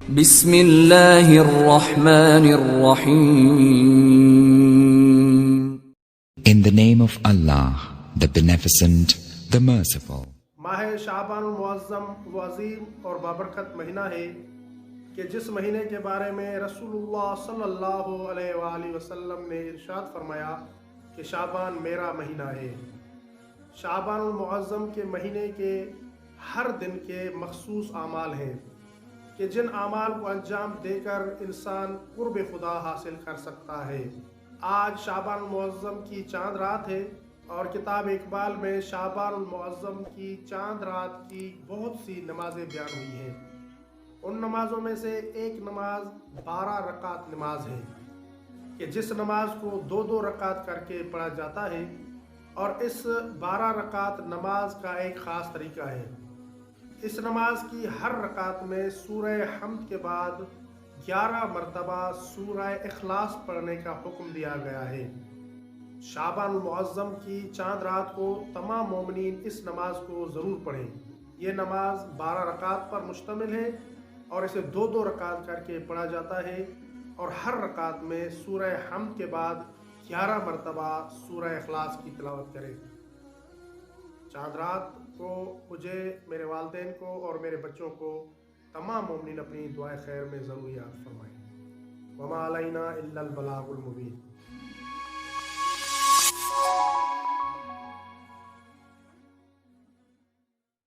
بسم اللہ الرحمن الرحیم. In the name of Allah, the Beneficent, the Merciful. ماہ شعبان المعظم وہ عظیم اور بابرکت مہینہ ہے کہ جس مہینے کے بارے میں رسول اللہ صلی اللہ علیہ وآلہ وسلم نے ارشاد فرمایا کہ شعبان میرا مہینہ ہے۔ شعبان المعظم کے مہینے کے ہر دن کے مخصوص اعمال ہیں کہ جن اعمال کو انجام دے کر انسان قرب خدا حاصل کر سکتا ہے۔ آج شعبان المعظم کی چاند رات ہے اور کتاب اقبال میں شعبان المعظم کی چاند رات کی بہت سی نمازیں بیان ہوئی ہیں۔ ان نمازوں میں سے ایک نماز 12 رکعت نماز ہے کہ جس نماز کو 2 رکعت کر کے پڑھا جاتا ہے، اور اس 12 رکعت نماز کا ایک خاص طریقہ ہے۔ اس نماز کی ہر رکعت میں سورہ حمد کے بعد 11 مرتبہ سورہ اخلاص پڑھنے کا حکم دیا گیا ہے۔ شعبان المعظم کی چاند رات کو تمام مومنین اس نماز کو ضرور پڑھیں۔ یہ نماز 12 رکعت پر مشتمل ہے اور اسے 2 رکعت کر کے پڑھا جاتا ہے، اور ہر رکعت میں سورہ حمد کے بعد 11 مرتبہ سورہ اخلاص کی تلاوت کریں۔ چاند رات کو مجھے، میرے والدین کو اور میرے بچوں کو، تمام مومنین اپنی دعائے خیر میں ضرور یاد فرمائیں۔ وما علینا الا البلاغ المبین۔